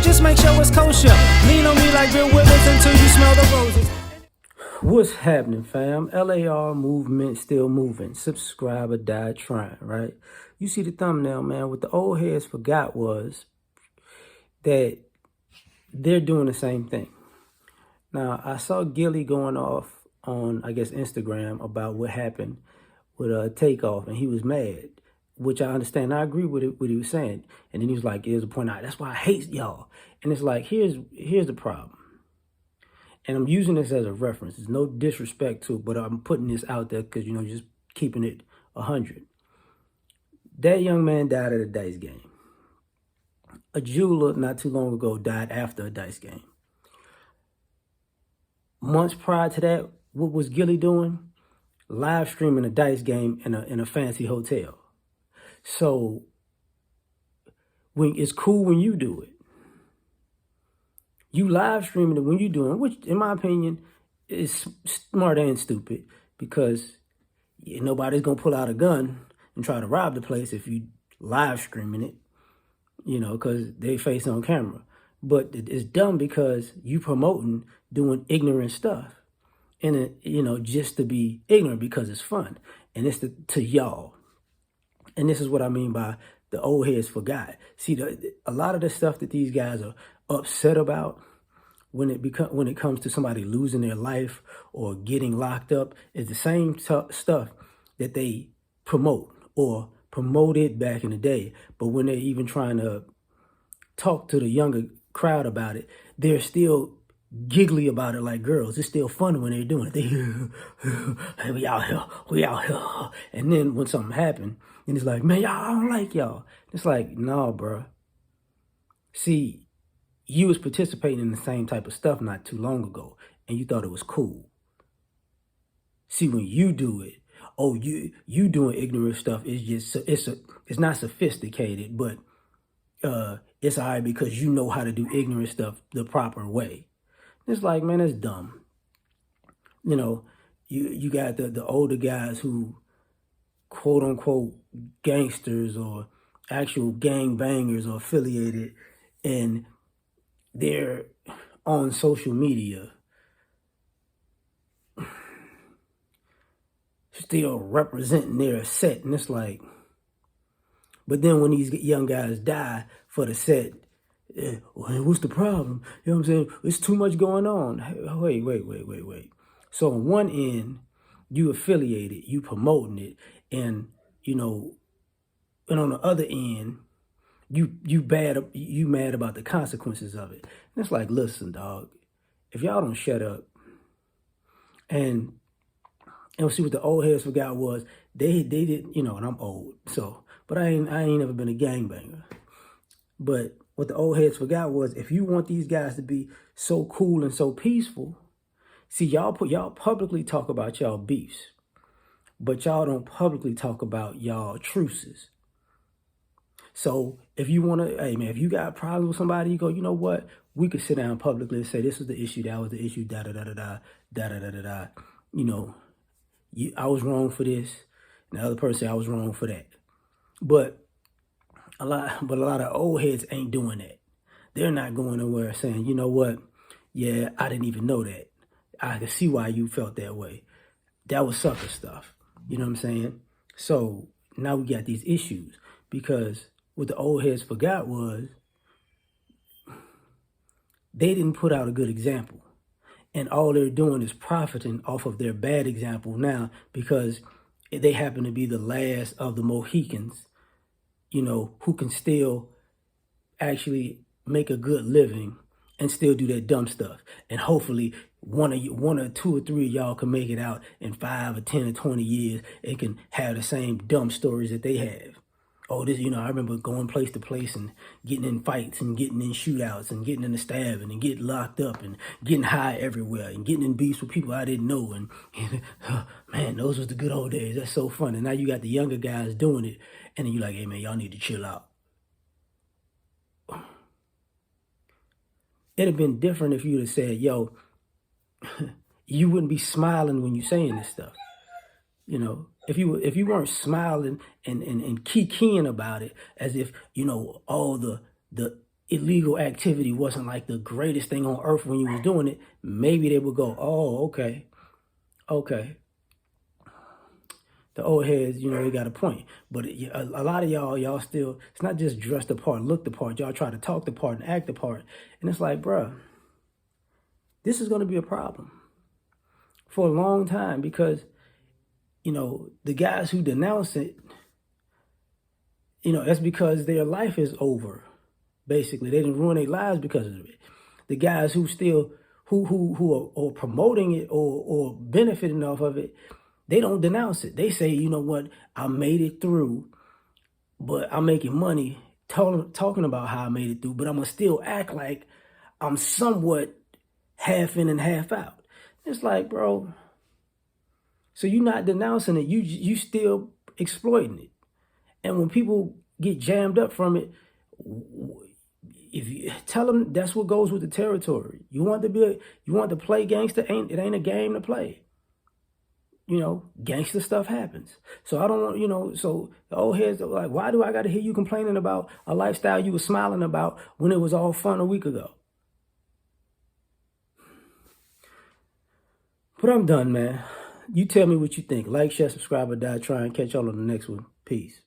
just make sure it's kosher. Lean on me like Bill Withers until you smell the roses. What's happening, fam? L.A.R. movement still moving. Subscribe or die trying, right? You see the thumbnail, man. What the old heads forgot was that they're doing the same thing. Now, I saw Gilly going off on, I guess, Instagram about what happened with Takeoff, and he was mad, which I understand. I agree with what he was saying. And then he was like, here's a point out. That's why I hate y'all. And it's like, here's the problem. And I'm using this as a reference. There's no disrespect to it, but I'm putting this out there because, just keeping it 100. That young man died at a dice game. A jeweler not too long ago died after a dice game. Months prior to that, what was Gilly doing? Live streaming a dice game in a fancy hotel. So it's cool when you do it. You live streaming it when you're doing it, which, in my opinion, is smart and stupid because nobody's going to pull out a gun and try to rob the place if you live streaming it, because they face on camera. But it's dumb because you promoting doing ignorant stuff and, just to be ignorant because it's fun. And it's to y'all. And this is what I mean by the old heads forgot. See, a lot of the stuff that these guys are upset about when it comes to somebody losing their life or getting locked up is the same stuff that they promote or promoted back in the day. But when they're even trying to talk to the younger crowd about it, they're still giggly about it like girls. It's still fun when they're doing it. Hey, we out here. And then when something happened, and it's like, man, I don't like y'all. It's like, no, bro. See, you was participating in the same type of stuff not too long ago, and you thought it was cool. See, when you do it, you doing ignorant stuff is just it's not sophisticated, but it's all right because you know how to do ignorant stuff the proper way. It's like, man, that's dumb. You got the older guys who quote unquote gangsters or actual gang bangers or affiliated, and they're on social media still representing their set. And it's like, but then when these young guys die for the set, well, what's the problem? You know what I'm saying? It's too much going on. Wait. So on one end, you affiliated, you promoting it, and and on the other end, you mad about the consequences of it. And it's like, listen, dog, if y'all don't shut up and see what the old heads forgot was they did, and I'm old, so, but I ain't never been a gangbanger. But what the old heads forgot was, if you want these guys to be so cool and so peaceful, see, y'all publicly talk about y'all beefs, but y'all don't publicly talk about y'all truces. So if you want to, hey man, if you got a problem with somebody, you go, you know what? We could sit down publicly and say, this was the issue, that was the issue, da-da-da-da-da. I was wrong for this, and the other person, I was wrong for that. But a lot of old heads ain't doing that. They're not going nowhere saying, you know what? Yeah, I didn't even know that. I can see why you felt that way. That was sucker stuff. You know what I'm saying? So now we got these issues because what the old heads forgot was they didn't put out a good example. And all they're doing is profiting off of their bad example now because they happen to be the last of the Mohicans, who can still actually make a good living and still do that dumb stuff. And hopefully one or two or three of y'all can make it out in 5 or 10 or 20 years and can have the same dumb stories that they have. Oh, this, I remember going place to place and getting in fights and getting in shootouts and getting in the stabbing and getting locked up and getting high everywhere and getting in beefs with people I didn't know. And man, those was the good old days. That's so fun. And now you got the younger guys doing it. And then you're like, hey man, y'all need to chill out. It'd have been different if you'd have said, yo, you wouldn't be smiling when you're saying this stuff. If you weren't smiling and kikiing about it as if, all the illegal activity wasn't like the greatest thing on earth when you was doing it, maybe they would go, oh, okay. The old heads, they got a point. But a lot of y'all still, it's not just dress the part, look the part. Y'all try to talk the part and act the part. And it's like, bruh, this is going to be a problem for a long time because, the guys who denounce it, that's because their life is over. Basically, they didn't ruin their lives because of it. The guys who still, who are promoting it or benefiting off of it, they don't denounce it. They say, you know what, I made it through, but I'm making money talking about how I made it through, but I'm going to still act like I'm somewhat half in and half out. It's like, bro, so you're not denouncing it. You still exploiting it. And when people get jammed up from it, if you tell them that's what goes with the territory. You want to play gangster, it ain't a game to play. Gangster stuff happens. So I don't want, so the old heads are like, why do I got to hear you complaining about a lifestyle you were smiling about when it was all fun a week ago? But I'm done, man. You tell me what you think. Like, share, subscribe, or die. Try and catch y'all on the next one. Peace.